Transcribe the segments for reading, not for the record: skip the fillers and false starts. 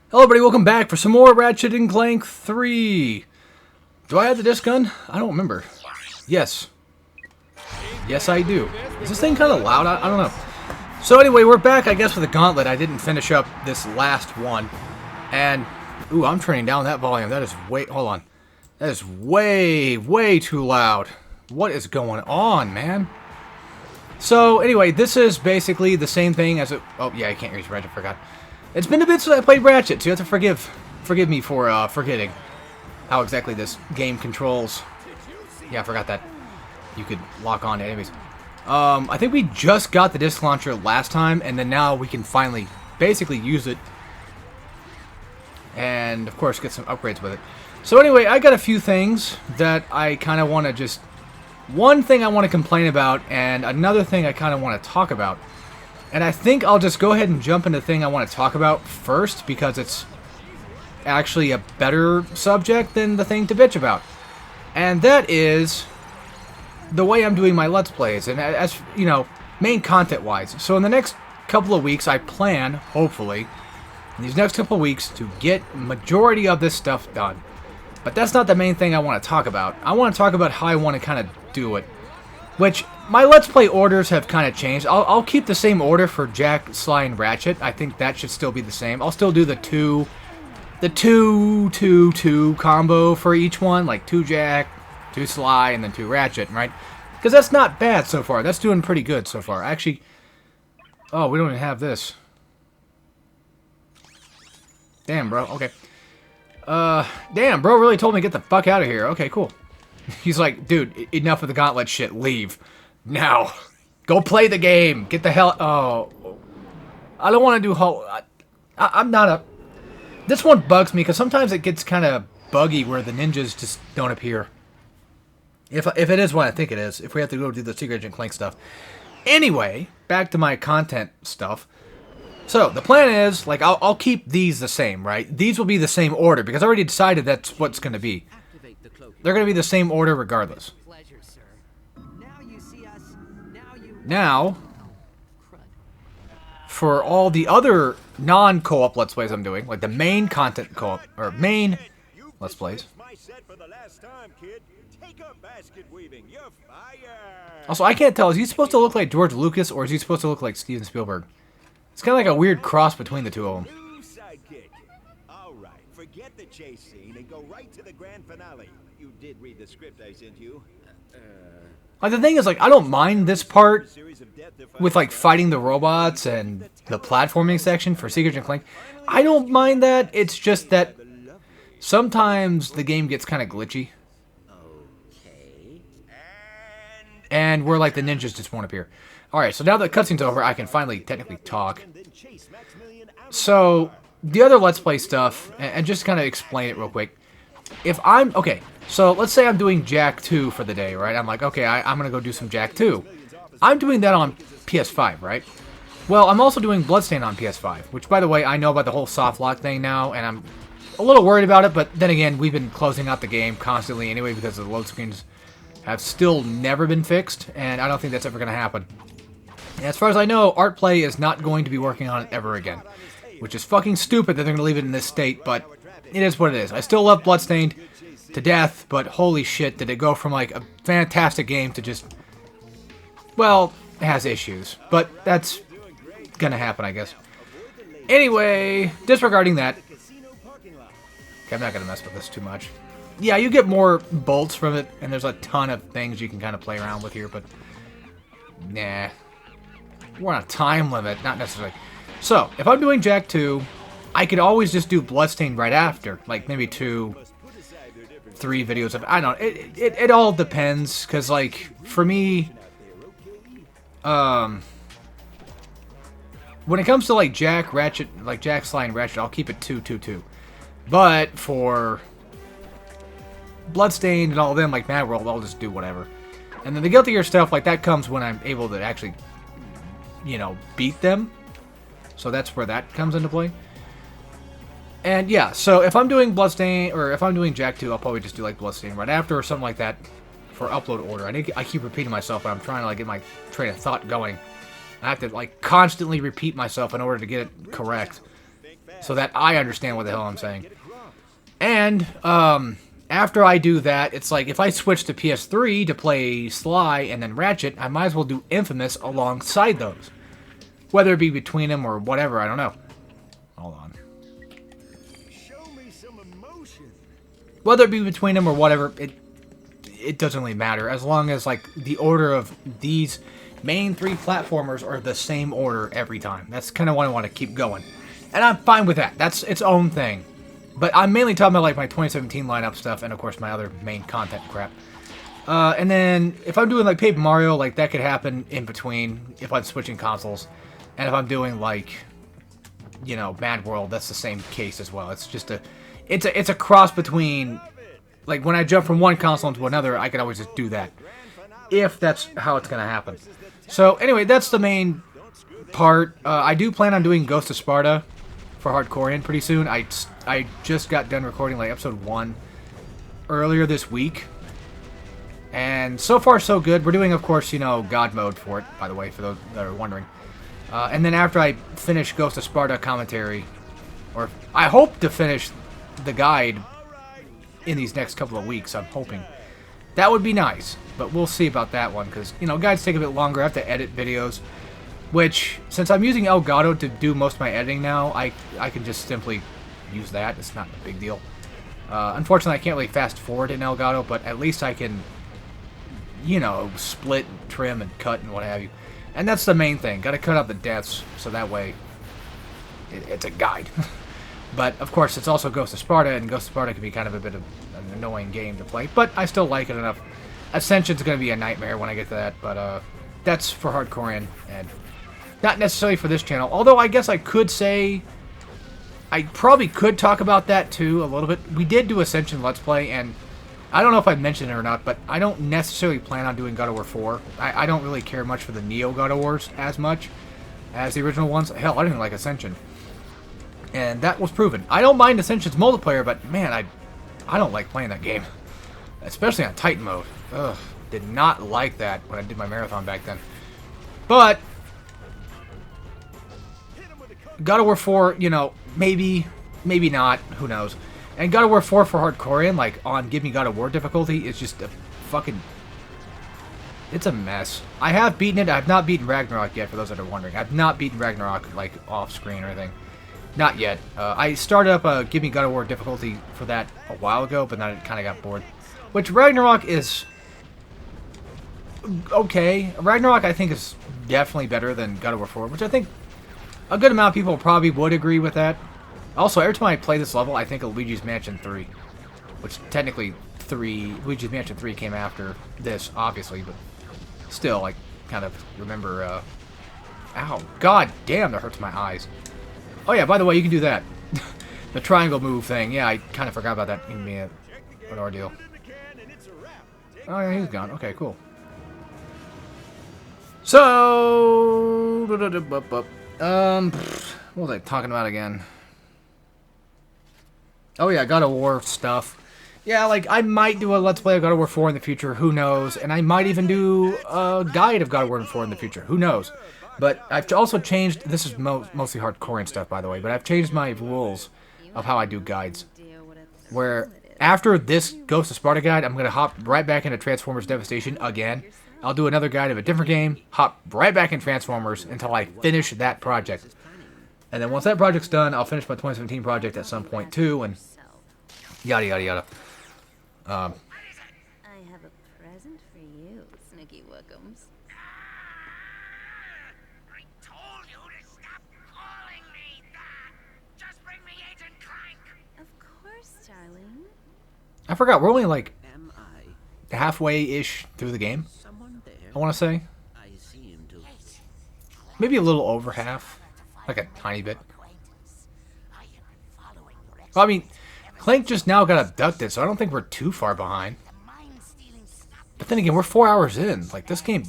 Hello everybody, welcome back for some more Ratchet and Clank 3. Do I have the disc gun? I don't remember. Yes. Yes, I do. Is this thing kind of loud? I don't know. So anyway, we're back, I guess, with the gauntlet. I didn't finish up this last one. And, ooh, I'm turning down that volume. That is way, hold on. That is way too loud. What is going on, man? So anyway, this is basically the same thing as it... Oh, yeah, I can't use Ratchet, I forgot. It's been a bit since I played Ratchet, so you have to forgive me for forgetting how exactly this game controls. Yeah, I forgot that you could lock on to enemies. I think we just got the disc launcher last time, and then now we can finally basically use it. And, of course, get some upgrades with it. So anyway, I got a few things that I kind of want to just... One thing I want to complain about, and another thing I kind of want to talk about. And I think I'll just go ahead and jump into the thing I want to talk about first, because it's actually a better subject than the thing to bitch about. And that is the way I'm doing my Let's Plays, and as, you know, main content-wise. So in the next couple of weeks, I plan, hopefully, in these next couple of weeks, to get majority of this stuff done. But that's not the main thing I want to talk about. I want to talk about how I want to kind of do it. Which, my Let's Play orders have kind of changed. I'll keep the same order for Jack, Sly, and Ratchet. I think that should still be the same. I'll still do the 2 combo for each one. Like 2 Jack, 2 Sly, and then 2 Ratchet, right? Because that's not bad so far. That's doing pretty good so far. Actually, oh, we don't even have this. Damn, bro. Okay. Damn, bro really told me to get the fuck out of here. Okay, cool. He's like, dude, enough of the gauntlet shit. Leave. Now. Go play the game. Get the hell... Oh. I don't want to do... I'm not a... This one bugs me, because sometimes it gets kind of buggy where the ninjas just don't appear. If it is what I think it is. If we have to go do the Secret Agent Clank stuff. Anyway, back to my content stuff. So, the plan is, like, I'll keep these the same, right? These will be the same order, because I already decided that's what's going to be. They're going to be the same order regardless. Now, for all the other non-co-op Let's Plays I'm doing, like the main content co-op, or main Let's Plays. Also, I can't tell, is he supposed to look like George Lucas, or is he supposed to look like Steven Spielberg? It's kind of like a weird cross between the two of them. Alright, forget the chase scene and go right to the grand finale. You did read the script I sent you. Like, the thing is, like, I don't mind this part with, like, fighting the robots and the platforming section for Secret Agent Clank. I don't mind that. It's just that sometimes the game gets kind of glitchy. And where, like, the ninjas just won't appear. Alright, so now that the cutscene's over, I can finally technically talk. So, the other Let's Play stuff, and just kind of explain it real quick. If I'm... Okay, so let's say I'm doing Jack 2 for the day, right? I'm like, okay, I'm going to go do some Jack 2. I'm doing that on PS5, right? Well, I'm also doing Bloodstained on PS5, which, by the way, I know about the whole soft lock thing now, and I'm a little worried about it, but then again, we've been closing out the game constantly anyway because the load screens have still never been fixed, and I don't think that's ever going to happen. And as far as I know, ArtPlay is not going to be working on it ever again, which is fucking stupid that they're going to leave it in this state, but it is what it is. I still love Bloodstained to death, but holy shit, did it go from like a fantastic game to just... Well, it has issues, but that's gonna happen, I guess. Anyway, disregarding that... Okay, I'm not gonna mess with this too much. Yeah, you get more bolts from it, and there's a ton of things you can kind of play around with here, but... Nah. We're on a time limit, not necessarily. So, if I'm doing Jack 2, I could always just do Bloodstained right after. Like, maybe 2, 3 videos of... I don't know. It all depends, because, like, for me... When it comes to, like, Jack, Ratchet... Like, Jack, Sly, and Ratchet, I'll keep it 2. But for... Bloodstained and all of them, like Mad World, I'll just do whatever. And then the Guilty Gear stuff, like, that comes when I'm able to actually... you know, beat them. So that's where that comes into play. And yeah, so if I'm doing Bloodstained, or if I'm doing Jack 2, I'll probably just do like Bloodstained right after or something like that for upload order. I keep repeating myself when I'm trying to like get my train of thought going. I have to like constantly repeat myself in order to get it correct. so that I understand what the hell I'm saying. And after I do that, it's like if I switch to PS3 to play Sly and then Ratchet, I might as well do Infamous alongside those. Whether it be between them or whatever, I don't know. Hold on. Show me some emotion. Whether it be between them or whatever, it doesn't really matter. As long as, like, the order of these main 3 platformers are the same order every time. That's kind of what I want to keep going. And I'm fine with that. That's its own thing. But I'm mainly talking about, like, my 2017 lineup stuff and, of course, my other main content crap. And then, if I'm doing, like, Paper Mario, like, that could happen in between if I'm switching consoles. And if I'm doing, like, you know, Mad World, that's the same case as well. It's just it's a cross between, like, when I jump from one console into another, I can always just do that. If that's how it's going to happen. So, anyway, that's the main part. I do plan on doing Ghost of Sparta for Hardcore pretty soon. I just got done recording, like, episode 1 earlier this week. And so far, so good. We're doing, of course, you know, God mode for it, by the way, for those that are wondering. And then after I finish Ghost of Sparta commentary, or I hope to finish the guide in these next couple of weeks, I'm hoping. That would be nice, but we'll see about that one, because, you know, guides take a bit longer. I have to edit videos, which, since I'm using Elgato to do most of my editing now, I can just simply use that. It's not a big deal. Unfortunately, I can't really fast forward in Elgato, but at least I can, you know, split, and trim, and cut, and what have you. And that's the main thing. Got to cut out the deaths, so that way it's a guide. But, of course, it's also Ghost of Sparta, and Ghost of Sparta can be kind of a bit of an annoying game to play. But I still like it enough. Ascension's going to be a nightmare when I get to that, but that's for Hardcore and not necessarily for this channel. Although I guess I could say I probably could talk about that, too, a little bit. We did do Ascension Let's Play, and I don't know if I mentioned it or not, but I don't necessarily plan on doing God of War 4. I don't really care much for the Neo God of Wars as much as the original ones. Hell, I didn't like Ascension. And that was proven. I don't mind Ascension's multiplayer, but man, I don't like playing that game. Especially on Titan mode. Ugh, did not like that when I did my marathon back then. But God of War 4, you know, maybe not, who knows. And God of War 4 for Hardcore, like, on Give Me God of War difficulty, is just a fucking... It's a mess. I have beaten it. I have not beaten Ragnarok yet, for those that are wondering. I've not beaten Ragnarok, like, off-screen or anything. Not yet. I started up a Give Me God of War difficulty for that a while ago, but then I kind of got bored. Which, Ragnarok is... okay. Ragnarok, I think, is definitely better than God of War 4, which I think a good amount of people probably would agree with that. Also, every time I play this level, I think of Luigi's Mansion 3. Which, technically, Luigi's Mansion 3 came after this, obviously, but still, I kind of remember, ow, god damn, that hurts my eyes. Oh yeah, by the way, you can do that. The triangle move thing, yeah, I kind of forgot about that. Give me an ordeal. Oh yeah, he's gone. Okay, cool. So... what was I talking about again? Oh yeah, God of War stuff. Yeah, like, I might do a Let's Play of God of War 4 in the future, who knows? And I might even do a guide of God of War 4 in the future, who knows? But I've also changed, this is mostly Hardcore and stuff, by the way, but I've changed my rules of how I do guides. Where, after this Ghost of Sparta guide, I'm going to hop right back into Transformers Devastation again. I'll do another guide of a different game, hop right back in Transformers until I finish that project. And then once that project's done, I'll finish my 2017 project at some point too, and yada yada yada. I have a present for you, Snooky Wookums. I told you to stop calling me that! Just bring me Agent Clank! Of course, darling. I forgot, we're only like Am I halfway-ish through the game, someone there? I want to say. I seem to. Maybe a little over half. Like a tiny bit. Well, I mean, Clank just now got abducted, so I don't think we're too far behind. But then again, we're 4 hours in. Like, this game,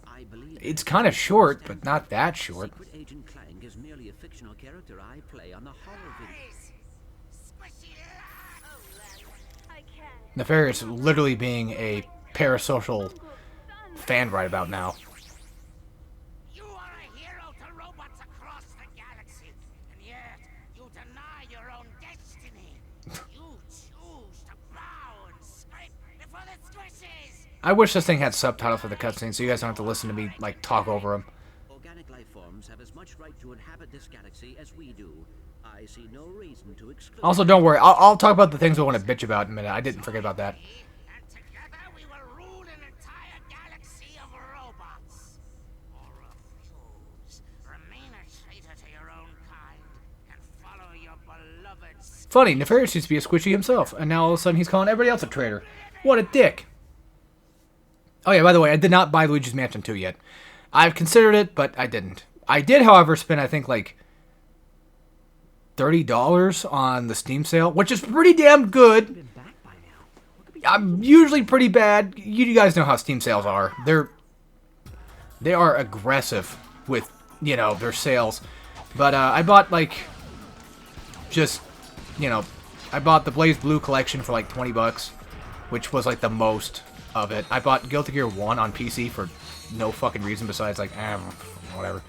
I believe it's kind of short, but not that short. Secret Agent Clank is merely a fictional character I play on the horror video. Nefarious literally being a parasocial fan right about now. You are a hero to robots across the galaxy, and yet you I wish this thing had subtitles for the cutscenes so you guys don't have to listen to me, like, talk over them. Organic life forms have as much right to inhabit this galaxy as we do. I see no reason to exclude. Also, don't worry. I'll talk about the things I want to bitch about in a minute. I didn't forget about that. And together we will rule an entire galaxy of robots. Or refuse. Remain a traitor to your own kind and follow your beloved. Funny, Nefarious used to be a squishy himself, and now all of a sudden he's calling everybody else a traitor. What a dick. Oh yeah, by the way, I did not buy Luigi's Mansion 2 yet. I've considered it, but I didn't. I did, however, spend, I think, like, $30 on the Steam sale, which is pretty damn good. I'm usually pretty bad. You guys know how Steam sales are. They are aggressive with, you know, their sales. But I bought, like, just, you know, I bought the Blaze Blue collection for like $20, which was like the most of it. I bought Guilty Gear 1 on PC for no fucking reason besides like, whatever.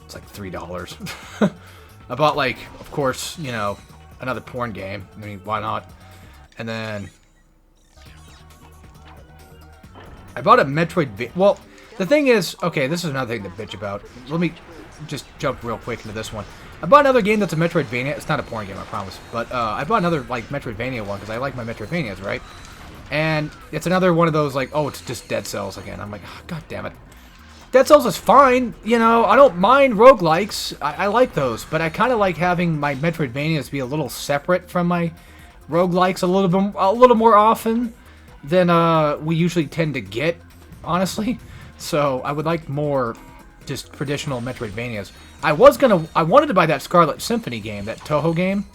It's like $3. I bought like, of course, you know, another porn game. I mean, why not? And then I bought a Metroid. Well, the thing is, okay, this is another thing to bitch about. Let me just jump real quick into this one. I bought another game that's a Metroidvania. It's not a porn game, I promise. But I bought another like Metroidvania one because I like my Metroidvanias, right? And it's another one of those like, oh, it's just Dead Cells again. I'm like, oh, god damn it. Dead Cells is fine, you know. I don't mind roguelikes. I like those, but I kind of like having my Metroidvanias be a little separate from my roguelikes a little more often than we usually tend to get, honestly. So I would like more just traditional Metroidvanias. I wanted to buy that Scarlet Symphony game, that Toho game,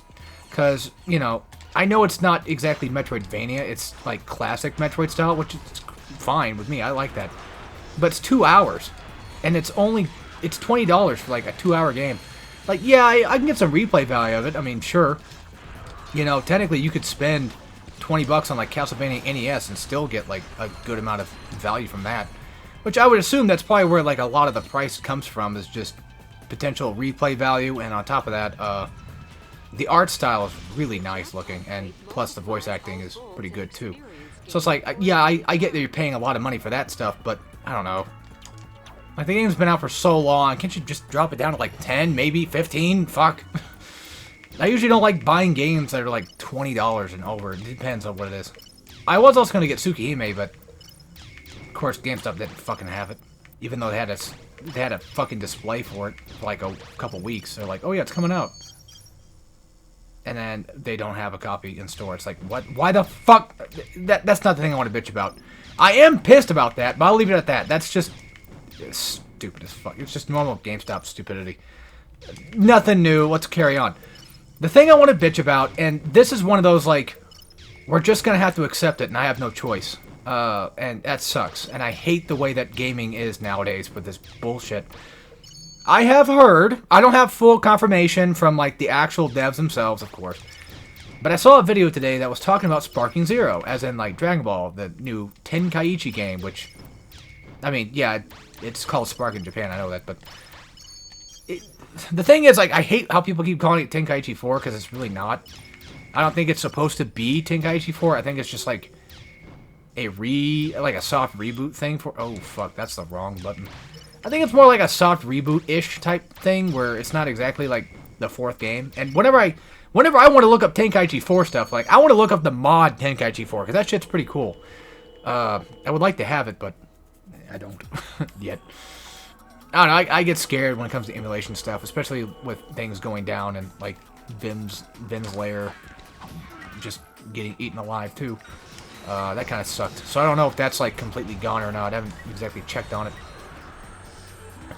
because, you know, I know it's not exactly Metroidvania, it's like classic Metroid style, which is fine with me, I like that. But it's 2 hours, and it's $20 for like a 2-hour game. Like, yeah, I can get some replay value of it, I mean, sure. You know, technically you could spend $20 on like Castlevania NES and still get like a good amount of value from that. Which I would assume that's probably where like a lot of the price comes from, is just potential replay value, and on top of that, the art style is really nice looking, and plus the voice acting is pretty good too. So it's like, yeah, I get that you're paying a lot of money for that stuff, but I don't know. Like, the game's been out for so long, can't you just drop it down to like 10, maybe 15? Fuck. I usually don't like buying games that are like $20 and over. It depends on what it is. I was also going to get Tsukihime, but of course GameStop didn't fucking have it. Even though they had a fucking display for it for like a couple weeks. They're like, oh yeah, it's coming out. And then they don't have a copy in store. It's like, what? Why the fuck? That's not the thing I want to bitch about. I am pissed about that, but I'll leave it at that. That's just stupid as fuck. It's just normal GameStop stupidity. Nothing new. Let's carry on. The thing I want to bitch about, and this is one of those, like, we're just going to have to accept it, and I have no choice. And that sucks. And I hate the way that gaming is nowadays with this bullshit. I have heard, I don't have full confirmation from, like, the actual devs themselves, of course. But I saw a video today that was talking about Sparking Zero, as in, like, Dragon Ball, the new Tenkaichi game, which, I mean, yeah, it's called Spark in Japan, I know that, but the thing is, like, I hate how people keep calling it Tenkaichi 4, because it's really not. I don't think it's supposed to be Tenkaichi 4. I think it's just, like, a soft reboot thing for... Oh, fuck, that's the wrong button. I think it's more like a soft reboot-ish type thing, where it's not exactly, like, the fourth game. And whenever I want to look up Tenkaichi 4 stuff, like, I want to look up the mod Tenkaichi 4, because that shit's pretty cool. I would like to have it, but I don't yet. I don't know, I get scared when it comes to emulation stuff, especially with things going down and, like, Vim's lair just getting eaten alive, too. That kind of sucked. So I don't know if that's, like, completely gone or not. I haven't exactly checked on it.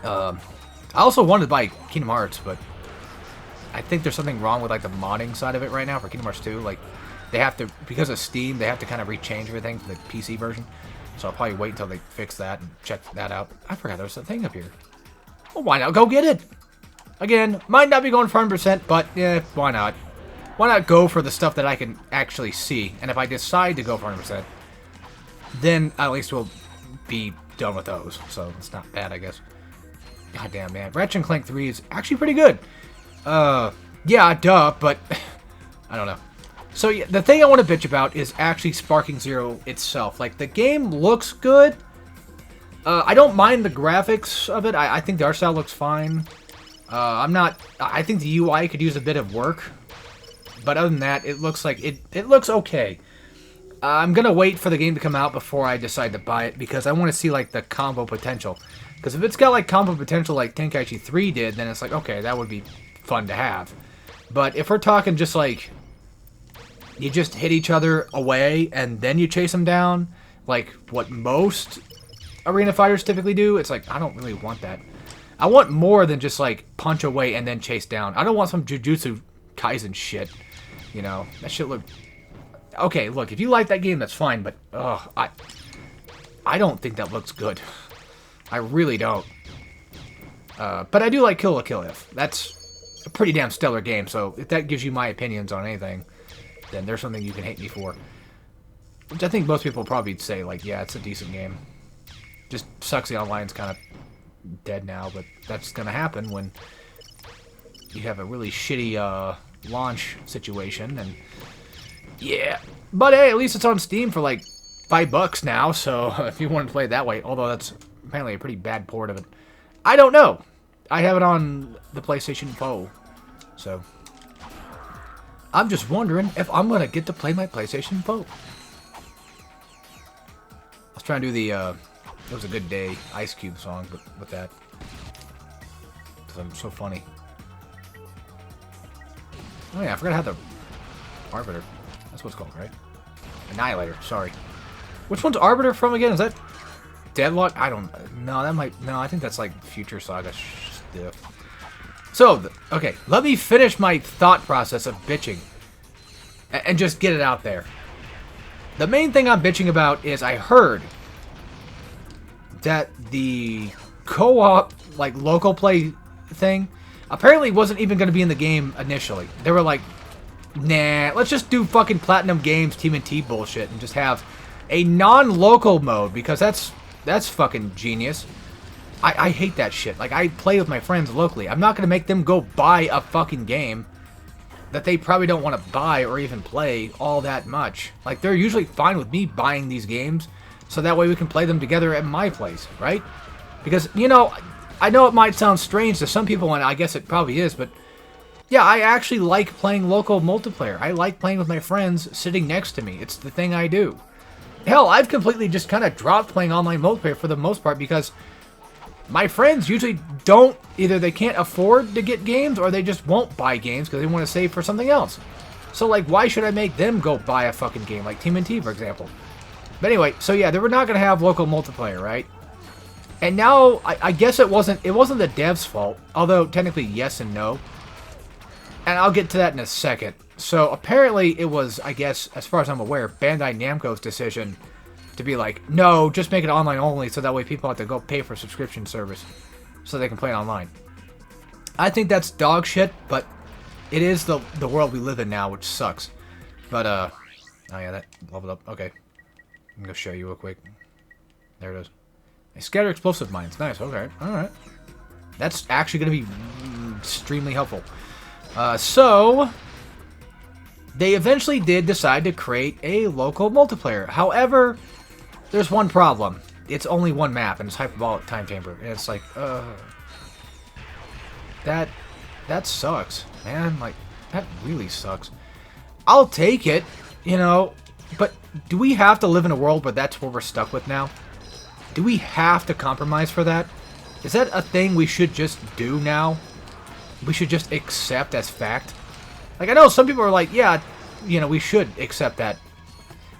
I also wanted to buy Kingdom Hearts, but I think there's something wrong with, like, the modding side of it right now for Kingdom Hearts 2. Like, they have to, because of Steam, they have to kind of rechange everything for the PC version. So I'll probably wait until they fix that and check that out. I forgot there was a thing up here. Well, why not go get it? Again, might not be going for 100%, but yeah, why not? Why not go for the stuff that I can actually see? And if I decide to go for 100%, then at least we'll be done with those. So it's not bad, I guess. God damn, man. Ratchet and Clank 3 is actually pretty good. Yeah, duh, but I don't know. So yeah, the thing I want to bitch about is actually Sparking Zero itself. Like, the game looks good. I don't mind the graphics of it. I think the art style looks fine. I think the UI could use a bit of work. But other than that, it looks like it looks okay. I'm going to wait for the game to come out before I decide to buy it, because I want to see, like, the combo potential. Because if it's got, like, combo potential like Tenkaichi 3 did, then it's like, okay, that would be fun to have. But if we're talking just, like, you just hit each other away and then you chase them down, like what most arena fighters typically do, it's like, I don't really want that. I want more than just, like, punch away and then chase down. I don't want some Jujutsu Kaisen shit. You know, that shit look... Okay, look, if you like that game, that's fine, but, I don't think that looks good. I really don't. But I do like Kill la Kill If. That's a pretty damn stellar game, so if that gives you my opinions on anything, then there's something you can hate me for. Which I think most people probably say, like, yeah, it's a decent game. Just sucks the online's kind of dead now, but that's gonna happen when you have a really shitty, launch situation, and... Yeah, but hey, at least it's on Steam for like $5 now, so if you want to play it that way, although that's apparently a pretty bad port of it. I don't know. I have it on the PlayStation 4, so I'm just wondering if I'm going to get to play my PlayStation 4. I was trying to do the, It Was a Good Day Ice Cube song with that. Because I'm so funny. Oh yeah, I forgot how the Arbiter. That's what it's called, right? Annihilator, sorry. Which one's Arbiter from again? Is that Deadlock? I don't... No, that might... No, I think that's like Future Saga stuff. So, okay. Let me finish my thought process of bitching. And just get it out there. The main thing I'm bitching about is I heard that the co-op, like, local play thing apparently wasn't even going to be in the game initially. They were like... Nah, let's just do fucking Platinum Games TMNT bullshit and just have a non-local mode, because that's fucking genius. I hate that shit. Like, I play with my friends locally. I'm not going to make them go buy a fucking game that they probably don't want to buy or even play all that much. Like, they're usually fine with me buying these games, so that way we can play them together at my place, right? Because, you know, I know it might sound strange to some people, and I guess it probably is, but... Yeah, I actually like playing local multiplayer. I like playing with my friends sitting next to me. It's the thing I do. Hell, I've completely just kind of dropped playing online multiplayer for the most part because my friends usually don't... Either they can't afford to get games or they just won't buy games because they want to save for something else. So, like, why should I make them go buy a fucking game? Like TMNT, for example. But anyway, so yeah, they were not going to have local multiplayer, right? And now, I guess it wasn't the devs' fault. Although, technically, yes and no. And I'll get to that in a second. So, apparently, it was, I guess, as far as I'm aware, Bandai Namco's decision to be like, no, just make it online only, so that way people have to go pay for a subscription service so they can play it online. I think that's dog shit, but it is the world we live in now, which sucks. But, oh yeah, that leveled up. Okay. I'm gonna show you real quick. There it is. They scatter explosive mines. Nice, okay. Alright. That's actually gonna be extremely helpful. So, they eventually did decide to create a local multiplayer. However, there's one problem. It's only one map, and it's Hyperbolic Time Chamber. And it's like, that sucks, man. Like, that really sucks. I'll take it, you know, but do we have to live in a world where that's what we're stuck with now? Do we have to compromise for that? Is that a thing we should just do now? We should just accept as fact? Like, I know some people are like, yeah, you know, we should accept that.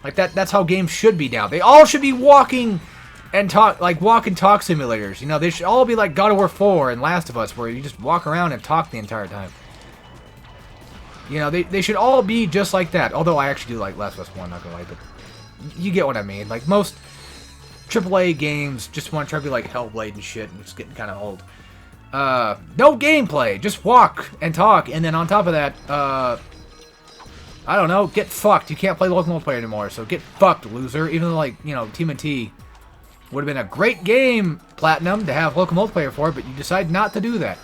Like, that's how games should be now. They all should be walking and talk, like, walk and talk simulators. You know, they should all be like God of War 4 and Last of Us, where you just walk around and talk the entire time. You know, they should all be just like that. Although I actually do like Last of Us 1, not gonna lie, but you get what I mean. Like, most AAA games just want to try to be like Hellblade and shit, and it's getting kind of old. No gameplay, just walk and talk, and then on top of that, I don't know, get fucked. You can't play local multiplayer anymore, so get fucked, loser. Even though, like, you know, TMNT would have been a great game, Platinum, to have local multiplayer for, but you decide not to do that.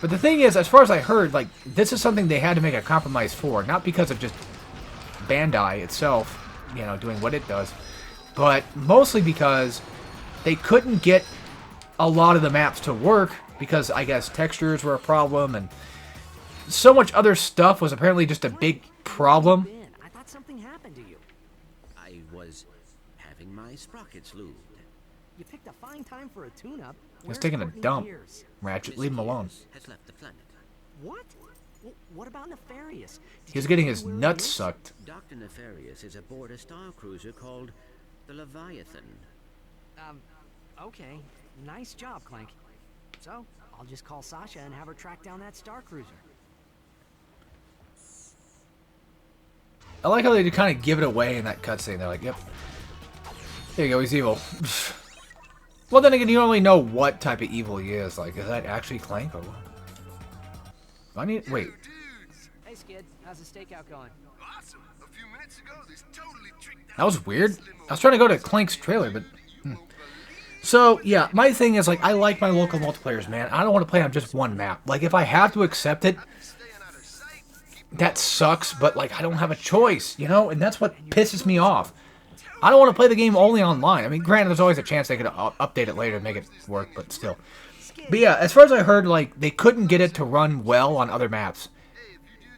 But the thing is, as far as I heard, like, this is something they had to make a compromise for, not because of just Bandai itself, you know, doing what it does, but mostly because they couldn't get a lot of the maps to work because I guess textures were a problem and so much other stuff was apparently just a big problem. I thought something happened to you. I was having my sprockets lubed. You picked a fine time for a tune-up. He's taking a dump. Ratchet, leave him alone. Has left the planet. What? What about Nefarious? He's getting his nuts sucked. Dr. Nefarious is aboard a star cruiser called the Leviathan. Okay. Nice job, Clank. So, I'll just call Sasha and have her track down that star cruiser. I like how they kind of give it away in that cutscene. They're like, yep. There you go, he's evil. Well, then again, you don't really know what type of evil he is. Like, is that actually Clank or what? I need... Wait. Hey, Skid. How's the stakeout going? Awesome. A few minutes ago, this totally tricked out. That was weird. I was trying to go to Clank's trailer, but... So, yeah, my thing is, like, I like my local multiplayers, man. I don't want to play on just one map. Like, if I have to accept it, that sucks, but, like, I don't have a choice, you know? And that's what pisses me off. I don't want to play the game only online. I mean, granted, there's always a chance they could update it later and make it work, but still. But yeah, as far as I heard, like, they couldn't get it to run well on other maps.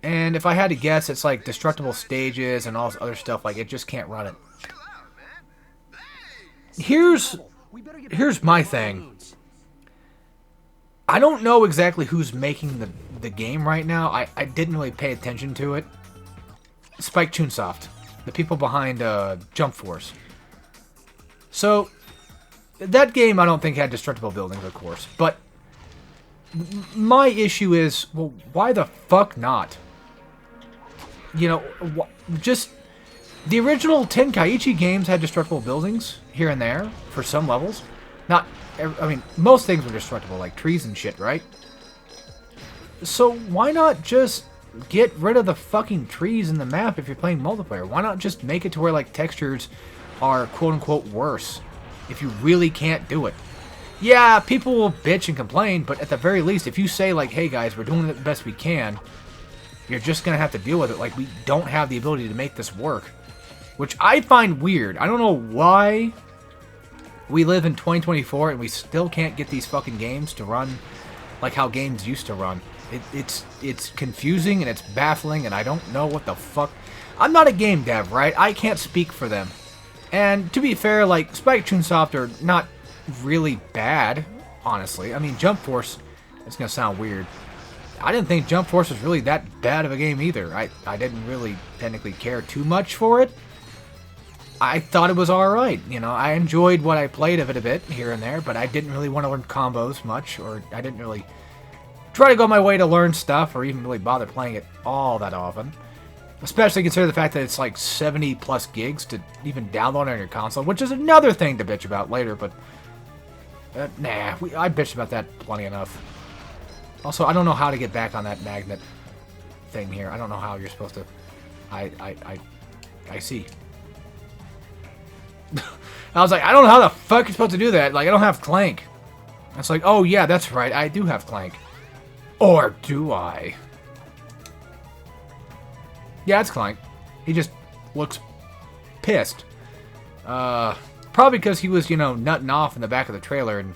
And if I had to guess, it's like destructible stages and all this other stuff, like, it just can't run it. Here's my thing. I don't know exactly who's making the game right now. I didn't really pay attention to it. Spike Chunsoft. The people behind Jump Force. So, that game I don't think had destructible buildings, of course. But my issue is, well, why the fuck not? You know, just... The original Tenkaichi games had destructible buildings here and there for some levels. Not, I mean, most things were destructible, like trees and shit, right? So why not just get rid of the fucking trees in the map if you're playing multiplayer? Why not just make it to where, like, textures are quote-unquote worse if you really can't do it? Yeah, people will bitch and complain, but at the very least, if you say, like, hey guys, we're doing it the best we can, you're just gonna have to deal with it. Like, we don't have the ability to make this work. Which I find weird. I don't know why we live in 2024 and we still can't get these fucking games to run like how games used to run. It's confusing and it's baffling and I don't know what the fuck. I'm not a game dev, right? I can't speak for them. And to be fair, like, Spike Chunsoft are not really bad, honestly. I mean, Jump Force, it's gonna sound weird. I didn't think Jump Force was really that bad of a game either. I didn't really technically care too much for it. I thought it was alright, you know, I enjoyed what I played of it a bit here and there, but I didn't really want to learn combos much, or I didn't really try to go my way to learn stuff, or even really bother playing it all that often. Especially consider the fact that it's like 70 plus gigs to even download on your console, which is another thing to bitch about later, but nah, I bitched about that plenty enough. Also, I don't know how to get back on that magnet thing here. I don't know how you're supposed to... I see. I was like, I don't know how the fuck you're supposed to do that. Like, I don't have Clank. It's like, oh yeah, that's right, I do have Clank. Or do I? Yeah, it's Clank. He just looks pissed. Probably because he was, you know, nutting off in the back of the trailer, and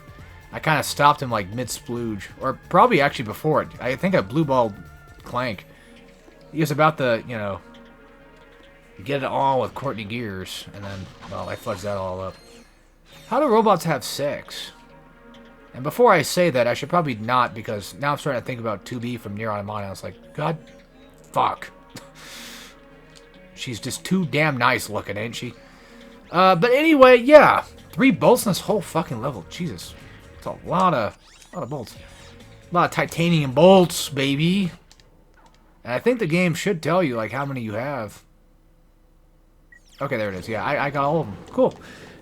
I kind of stopped him, like, mid-splooge. Or probably actually before it. I think I blue-balled Clank. He was about to, you know... get it all with Courtney Gears, and then, well, I fudged that all up. How do robots have sex? And before I say that, I should probably not, because now I'm starting to think about 2B from Nier Automata. I was like, God, fuck. She's just too damn nice looking, ain't she? But anyway, yeah. 3 bolts in this whole fucking level. Jesus. It's a lot of bolts. A lot of titanium bolts, baby. And I think the game should tell you, like, how many you have. Okay, there it is. Yeah, I got all of them. Cool.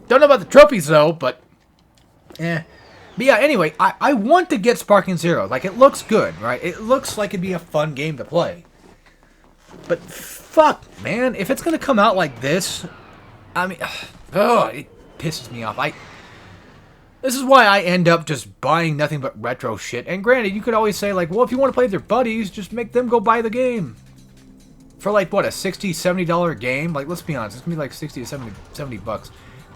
Don't know about the trophies, though, but... But yeah, anyway, I want to get Sparking Zero. Like, it looks good, right? It looks like it'd be a fun game to play. But fuck, man. If it's going to come out like this... I mean... it pisses me off. This is why I end up just buying nothing but retro shit. And granted, you could always say, like, well, if you want to play with your buddies, just make them go buy the game. for like what, a $60, $70 game? Like, let's be honest, it's gonna be like 60 to 70 bucks.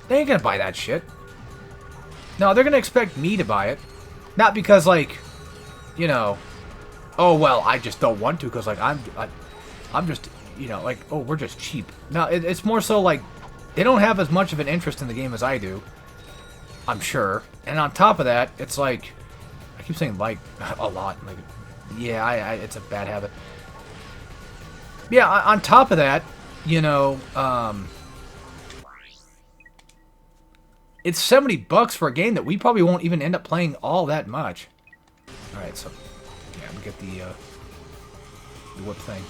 They ain't gonna buy that shit. No, they're gonna expect me to buy it, not because like, you know, oh well, I just don't want to because like I'm just, you know, like, oh, we're just cheap. No, it's more so like they don't have as much of an interest in the game as I do, I'm sure. And on top of that, it's like, I keep saying like a lot. Like, yeah, it's a bad habit. Yeah, on top of that, you know, it's 70 bucks for a game that we probably won't even end up playing all that much. All right, so yeah, we get the whip thing,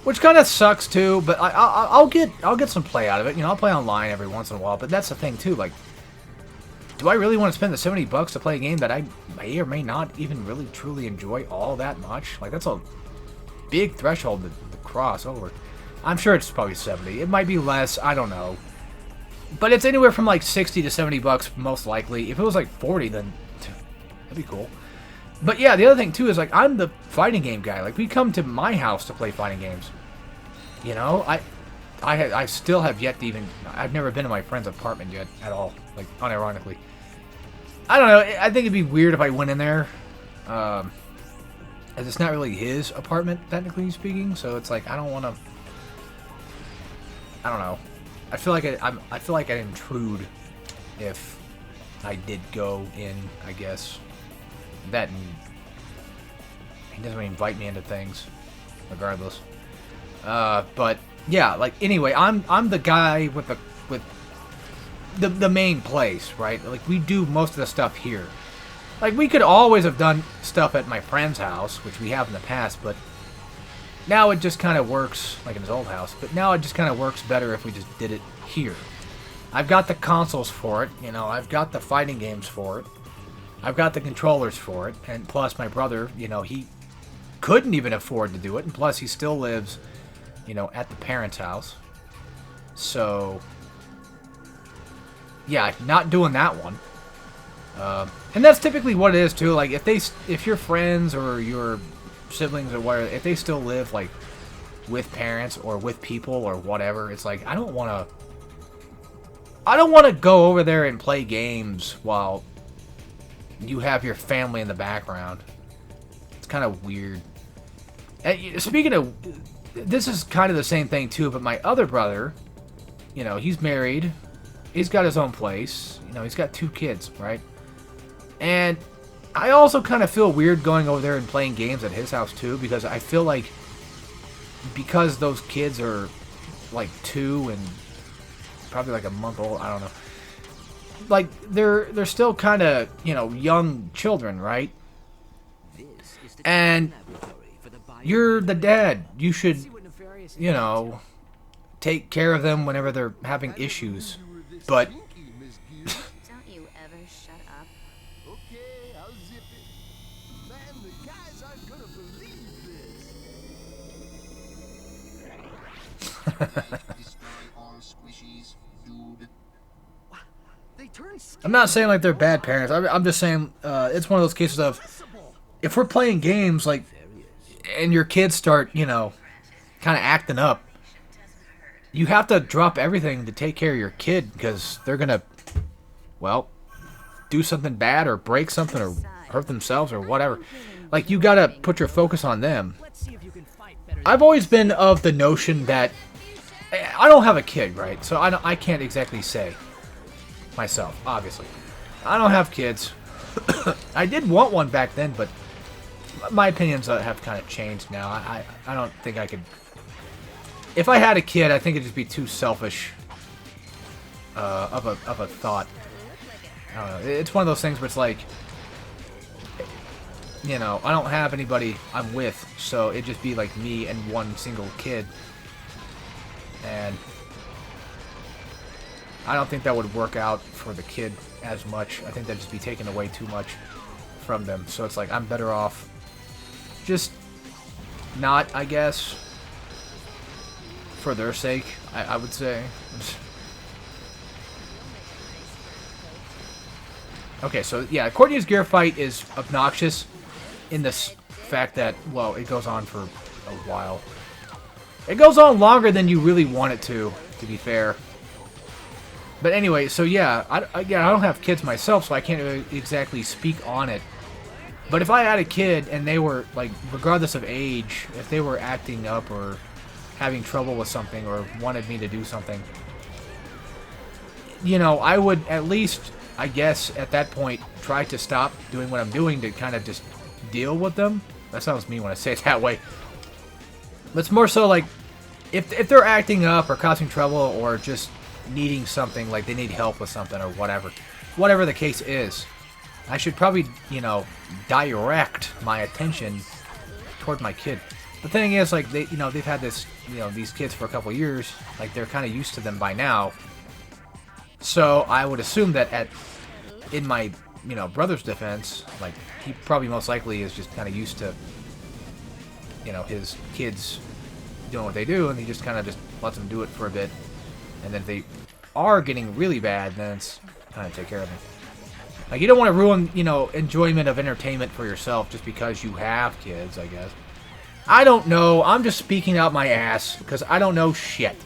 which kind of sucks too. But I'll get some play out of it. You know, I'll play online every once in a while. But that's the thing too. Like, do I really want to spend the 70 bucks to play a game that I may or may not even really truly enjoy all that much? Like, that's a big threshold to cross over. I'm sure it's probably 70. It might be less. I don't know. But it's anywhere from like 60 to 70 bucks most likely. If it was like 40, then that'd be cool. But yeah, the other thing too is like I'm the fighting game guy. Like, we come to my house to play fighting games. You know, I still have yet to even. I've never been to my friend's apartment yet at all. Like, unironically. I don't know. I think it'd be weird if I went in there. As it's not really his apartment, technically speaking. So it's like I don't want to. I don't know. I feel like I feel like I'd intrude if I did go in. I guess that and he doesn't really invite me into things, regardless. But yeah, like anyway, I'm the guy with the main place, right? Like, we do most of the stuff here. Like, we could always have done stuff at my friend's house, which we have in the past, but now it just kind of works, like in his old house, but now it just kind of works better if we just did it here. I've got the consoles for it, you know, I've got the fighting games for it, I've got the controllers for it, and plus my brother, you know, he couldn't even afford to do it, and plus he still lives, you know, at the parents' house. So yeah, not doing that one. And that's typically what it is too. Like, if your friends or your siblings or whatever, if they still live like with parents or with people or whatever, it's like I don't want to go over there and play games while you have your family in the background. It's kind of weird. And speaking of, this is kind of the same thing too. But my other brother, you know, he's married. He's got his own place. You know, he's got 2 kids, right? And I also kind of feel weird going over there and playing games at his house too, because I feel like because those kids are like 2 and probably like a month old, I don't know. Like, they're still kind of, you know, young children, right? And you're the dad. You should, you know, take care of them whenever they're having issues. But Don't you ever shut up? Okay, I'll zip it. Man, the guys aren't gonna believe this. Destroy all squishies, dude. They turn I'm not saying like they're bad parents. I'm just saying it's one of those cases of if we're playing games like and your kids start, you know, kind of acting up, you have to drop everything to take care of your kid because they're gonna, well, do something bad or break something or hurt themselves or whatever. Like, you gotta put your focus on them. I've always been of the notion that I don't have a kid, right? So I can't exactly say myself, obviously. I don't have kids. I did want one back then, but my opinions have kind of changed now. I don't think I could. If I had a kid, I think it'd just be too selfish of a thought. I don't know. It's one of those things where it's like, you know, I don't have anybody I'm with, so it'd just be like me and one single kid. And I don't think that would work out for the kid as much. I think that'd just be taking away too much from them. So it's like, I'm better off just not, I guess, for their sake, I would say. Okay, so yeah, Courtney's gear fight is obnoxious in the fact that, well, it goes on for a while. It goes on longer than you really want it to be fair. But anyway, so yeah, I don't have kids myself, so I can't really exactly speak on it. But if I had a kid and they were, like, regardless of age, if they were acting up or having trouble with something or wanted me to do something, you know, I would at least, I guess, at that point, try to stop doing what I'm doing to kind of just deal with them. That sounds mean when I say it that way. But it's more so like, if they're acting up or causing trouble or just needing something, like they need help with something or whatever the case is, I should probably, you know, direct my attention toward my kid. The thing is, like, they, you know, they've had this, you know, these kids for a couple years, like they're kind of used to them by now. So I would assume that in my, you know, brother's defense, like, he probably most likely is just kind of used to, you know, his kids doing what they do, and he just kind of just lets them do it for a bit. And then if they are getting really bad, then it's kind of take care of them. Like, you don't want to ruin, you know, enjoyment of entertainment for yourself just because you have kids, I guess. I don't know. I'm just speaking out my ass because I don't know shit.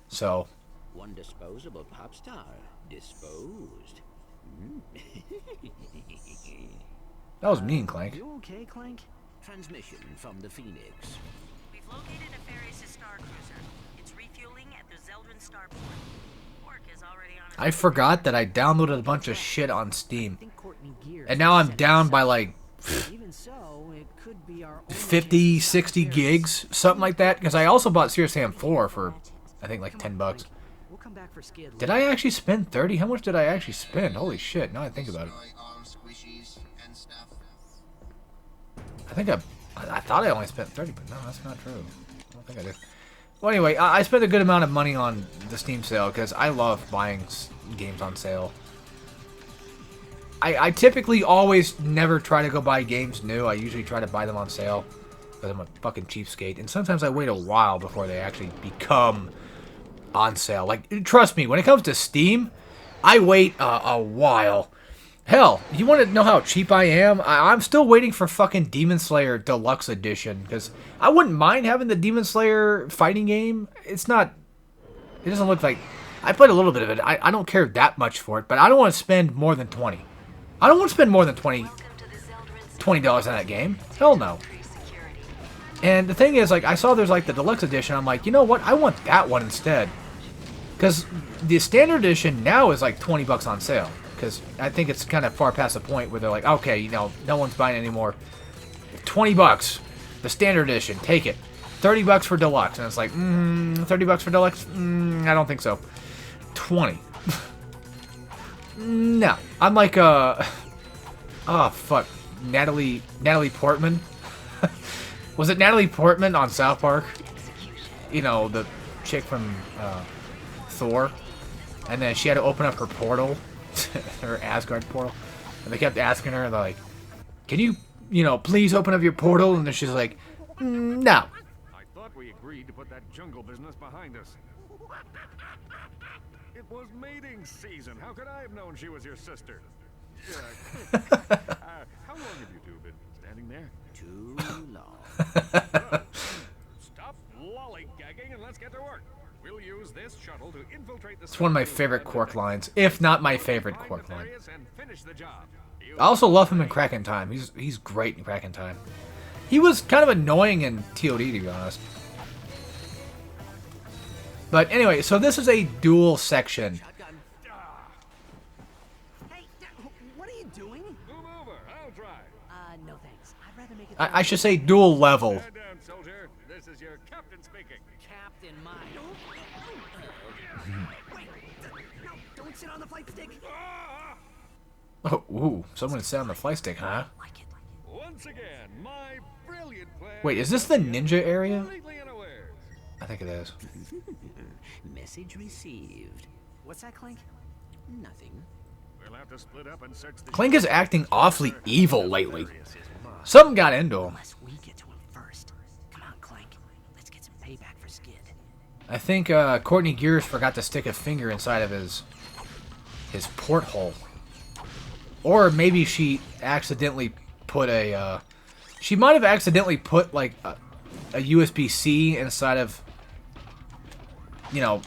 So. One disposable pop star. Disposed. That was mean, Clank. You okay, Clank? Transmission from the Phoenix. We've located Nefarious' star cruiser. It's refueling at the Zeldrin starport. Work is already on its I forgot that I downloaded a bunch of shit on Steam. I think Courtney Gears And now I'm sent down us by out. like Even so, it could be our only 50, chance to stop 60 Paris. gigs, something like that. Because I also bought Serious Sam 4 for, I think, like 10 bucks. We'll come back for Skid. Did I actually spend 30? How much did I actually spend? Holy shit, now I think about it. I thought I only spent 30, but no, that's not true. I don't think I did. Well, anyway, I spent a good amount of money on the Steam sale because I love buying games on sale. I typically always never try to go buy games new. I usually try to buy them on sale because I'm a fucking cheapskate. And sometimes I wait a while before they actually become on sale. Like, trust me, when it comes to Steam, I wait a while. Hell, you want to know how cheap I am? I'm still waiting for fucking Demon Slayer Deluxe Edition, because I wouldn't mind having the Demon Slayer fighting game. It's not... It doesn't look like... I played a little bit of it. I don't care that much for it, but I don't want to spend more than 20. I don't want to spend more than $20 on that game. Hell no. And the thing is, like, I saw there's, like, the Deluxe Edition. I'm like, you know what? I want that one instead. Because the Standard Edition now is, like, 20 bucks on sale. Because I think it's kind of far past the point where they're like, okay, you know, no one's buying it anymore. 20 bucks, the Standard Edition, take it. 30 bucks for Deluxe, and it's like, 30 bucks for Deluxe? I don't think so. 20. No. I'm like, oh, fuck. Natalie Portman? Was it Natalie Portman on South Park? You know, the chick from Thor. And then she had to open up her portal. Her Asgard portal. And they kept asking her, they're like, can you, please open up your portal? And then she's like, no. I thought we agreed to put that jungle business behind us. It was mating season. How could I have known she was your sister? How long have you two been standing there? Too long. Stop lollygagging and let's get to work. We'll use this shuttle to infiltrate the... It's one of my favorite Quark lines, if not my favorite Quark line. and finish the job. I also love him in Kraken Time. He's great in Kraken Time. He was kind of annoying in TOD, to be honest. But anyway, so this is a dual section. Hey, what are you doing? Move over. I'll drive. No thanks. I'd rather make it. I should say dual level. Stand down, soldier. This is your captain speaking. Captain Mine. Wait, no, don't sit on the flight stick. Oh, ooh, someone sat on the flight stick, huh? Once again, my brilliant plan. Wait, is this the ninja area? Completely unawares. I think it is. Message received. What's that, Clank? Nothing. We'll have to split up and search the... Clank is acting awfully evil lately. Something got into him. Unless we get to him first. Come on, Clank. Let's get some payback for Skid. I think Courtney Gears forgot to stick a finger inside of his porthole. Or maybe she accidentally put a... she might have accidentally put, like, a USB-C inside of you know,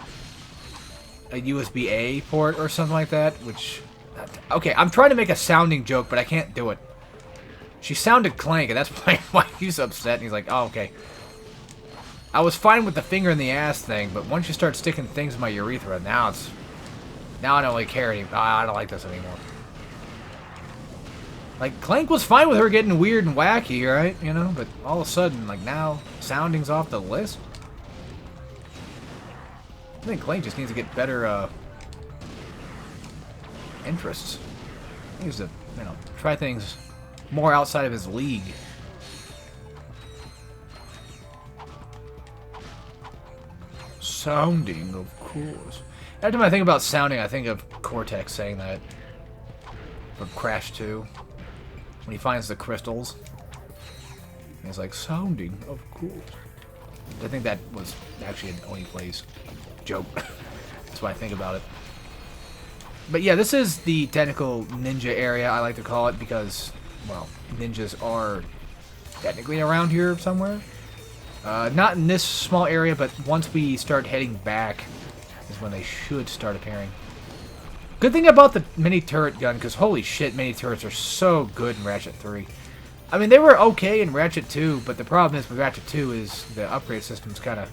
a USB-A port or something like that, which... Okay, I'm trying to make a sounding joke, but I can't do it. She sounded Clank, and that's why he's upset, and he's like, oh, okay. I was fine with the finger in the ass thing, but once you start sticking things in my urethra, now it's... Now I don't really care anymore. I don't like this anymore. Like, Clank was fine with her getting weird and wacky, right? You know, but all of a sudden, like, now, sounding's off the list? I think Clank just needs to get better, interests. He needs to, you know, try things more outside of his league. Sounding, of course. Every time I think about sounding, I think of Cortex saying that. From Crash 2. When he finds the crystals. And he's like, sounding, of course. I think that was actually an Oni Plays joke. That's why I think about it. But yeah, this is the technical ninja area, I like to call it, because, well, ninjas are technically around here somewhere. Not in this small area, but once we start heading back is when they should start appearing. Good thing about the mini turret gun, because holy shit, mini turrets are so good in Ratchet 3. I mean, they were okay in Ratchet 2, but the problem is with Ratchet 2 is the upgrade system's kind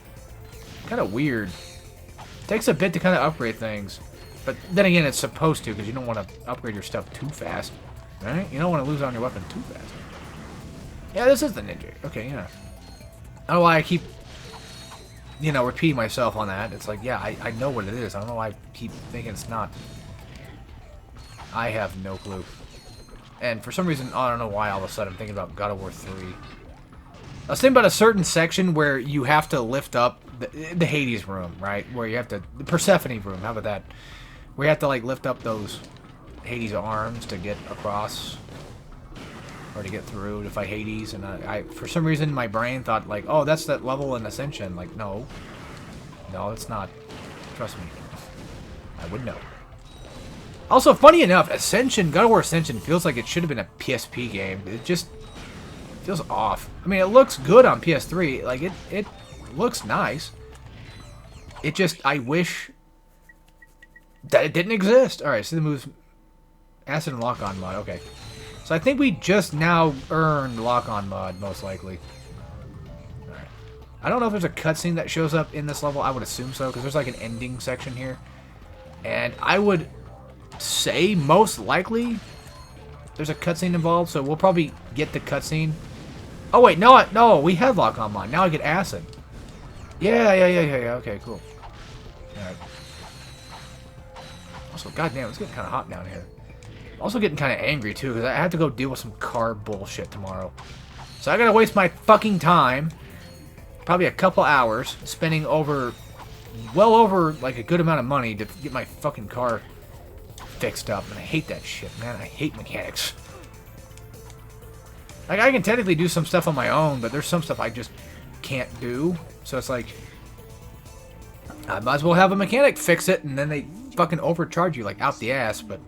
of weird. It takes a bit to kind of upgrade things. But then again, it's supposed to, because you don't want to upgrade your stuff too fast. Right? You don't want to lose on your weapon too fast. Yeah, this is the ninja. Okay, yeah. I don't know why I keep, you know, repeating myself on that. It's like, yeah, I know what it is. I don't know why I keep thinking it's not. I have no clue. And for some reason, I don't know why all of a sudden I'm thinking about God of War 3. I was thinking about a certain section where you have to lift up the Hades room, right? Where you have to... The Persephone room, how about that? Where you have to, like, lift up those Hades arms to get across. Or to get through to fight Hades. And I for some reason, my brain thought, like, oh, that's that level in Ascension. Like, no. No, it's not. Trust me. I would know. Also, funny enough, Ascension, God of War Ascension feels like it should have been a PSP game. It just feels off. I mean, it looks good on PS3. Like, it looks nice. It just, I wish that it didn't exist. Alright, so the moves... Acid and lock-on mod, okay. So I think we just now earned lock-on mod, most likely. Alright. I don't know if there's a cutscene that shows up in this level. I would assume so, because there's like an ending section here. And I would say, most likely, there's a cutscene involved, so we'll probably get the cutscene. Oh wait, no, we have lock-on mod. Now I get acid. Yeah, okay, cool. Alright. Also, goddamn, it's getting kind of hot down here. Also getting kind of angry, too, because I have to go deal with some car bullshit tomorrow. So I gotta waste my fucking time, probably a couple hours, spending well over, like, a good amount of money to get my fucking car fixed up. And I hate that shit, man. I hate mechanics. Like, I can technically do some stuff on my own, but there's some stuff I just can't do. So it's like, I might as well have a mechanic fix it, and then they fucking overcharge you, like, out the ass, but...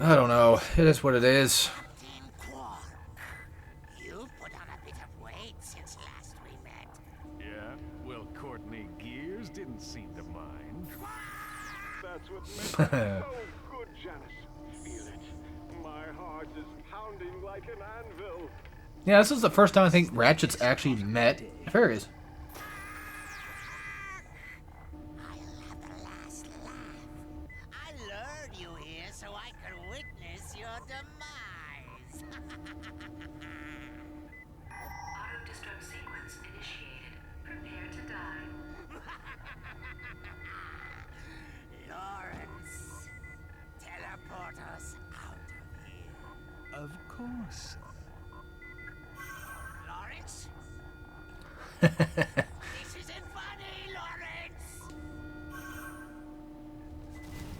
I don't know. It is what it is. You put on a bit of weight since last we met. Yeah? Well, Courtney Gears didn't seem to mind. That's what makes it so good, Janice. Feel it. My heart is pounding like an anvil. Yeah, this is the first time I think Ratchet's actually met fairies. Of course. Lawrence? This isn't funny, Lawrence!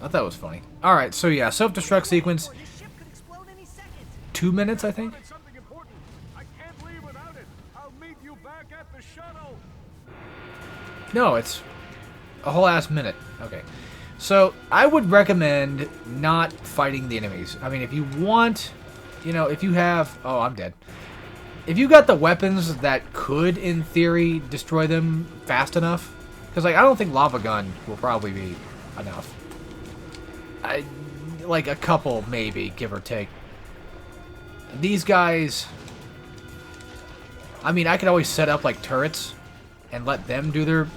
I thought it was funny. Alright, so yeah, self-destruct sequence. 2 minutes, I think? Something important. I can't leave without it. I'll meet you back at the shuttle. No, it's a whole ass minute. Okay. So, I would recommend not fighting the enemies. I mean, if you want... You know, if you have... Oh, I'm dead. if you got the weapons that could, in theory, destroy them fast enough, because like I don't think lava gun will probably be enough. Like a couple, maybe, give or take. These guys, I mean, I could always set up like turrets and let them do their,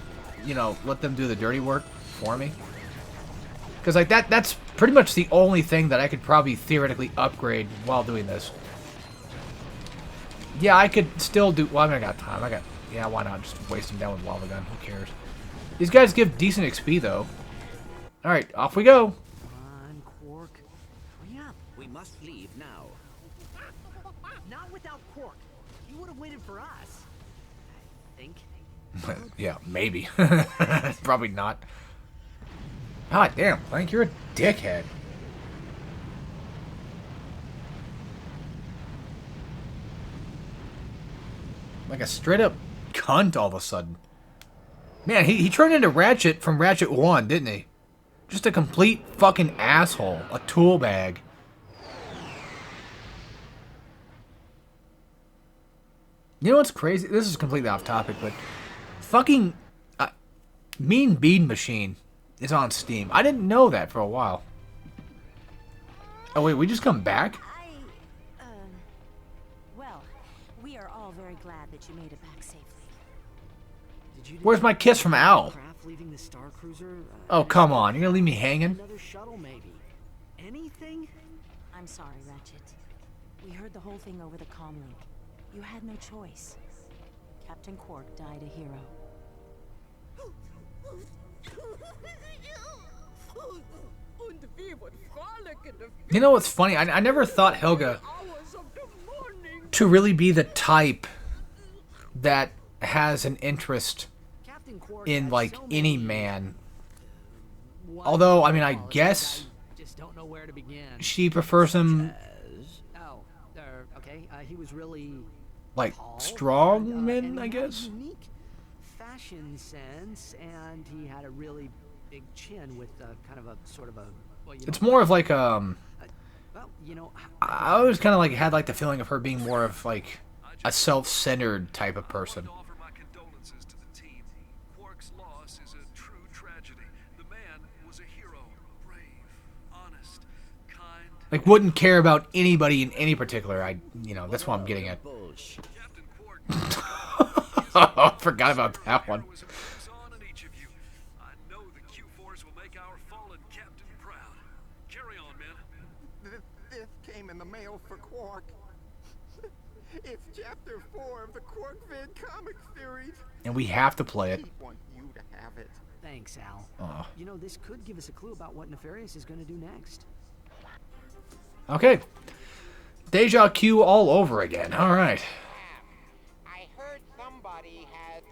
let them do the dirty work for me. Because like that's pretty much the only thing that I could probably theoretically upgrade while doing this. Yeah, I could still do, well, I mean, I got time. Yeah, why not just waste them down with lava gun? Who cares? These guys give decent XP though. Alright, off we go. Come on, Quark. Hurry up. We must leave now. Not without Quark. You would have waited for us. I think. Yeah, maybe. Probably not. God damn, Clank, you're a dickhead. Like a straight up cunt all of a sudden. Man, he turned into Ratchet from Ratchet 1, didn't he? Just a complete fucking asshole. A tool bag. You know what's crazy? This is completely off topic, but fucking Mean Bean Machine is on Steam. I didn't know that for a while. Oh wait, we just come back? Well, we are all very glad that you made it back safely. Did you Where's my kiss from Al? craft leaving the Star Cruiser? Oh, come on. You're gonna leave me hanging? Another shuttle, maybe. Anything? I'm sorry, Ratchet. We heard the whole thing over the comlink. You had no choice. Captain Quark died a hero. You know what's funny? I never thought Helga to really be the type that has an interest Captain Quark in, had like, so any many, man. what Although, I mean, I qualities, guess I just don't know where to begin. she prefers him, Oh, okay. He was really like, tall, strong and men, he I had a guess? unique fashion sense, and he had a really big chin with kind of a sort of a. Well, you It's know, more of like, well, you know. I always kind of like had like the feeling of her being more of like a self-centered type of person. Offer my condolences to the team. Quark's loss is a true tragedy. The man was a hero, brave, honest, kind. Like, wouldn't care about anybody in any particular. That's what I'm getting at. Bullshit. Captain Quark Forgot about that one. was a focus on in each of you. I know the Q-Force will make our fallen captain proud. Carry on, men. This came in the mail for Quark. It's chapter 4 of the Quark Vid comic series. And we have to play it. We want you to have it. Thanks, Al. Aw. You know, this could give us a clue about what Nefarious is going to do next. Okay. Deja Q all over again. All right. I heard somebody had.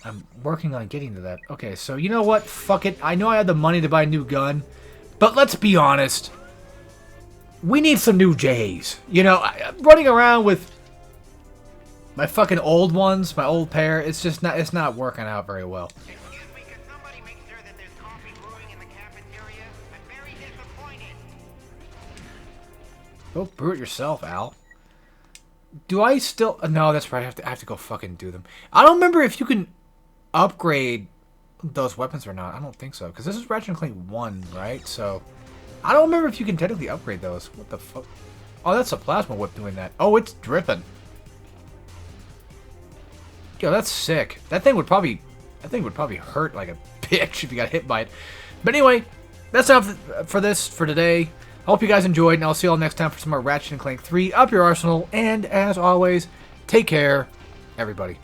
I'm working on getting to that. Okay, so you know what? Fuck it. I know I had the money to buy a new gun, but let's be honest. We need some new J's. I'm running around with my fucking old ones, my old pair. It's not working out very well. Excuse me, could somebody make sure that there's coffee brewing in the cafeteria? I'm very disappointed. Go brew it yourself, Al. Do I still... No, that's right. I have to go fucking do them. I don't remember if you can upgrade those weapons or not. I don't think so. Because this is Ratchet and Clank 1, right? So, I don't remember if you can technically upgrade those. What the fuck? Oh, that's a plasma whip doing that. Oh, it's dripping. Yo, that's sick. That thing would probably hurt like a bitch if you got hit by it. But anyway, that's enough for this for today. Hope you guys enjoyed, and I'll see you all next time for some more Ratchet and Clank 3. Up your arsenal, and as always, take care, everybody.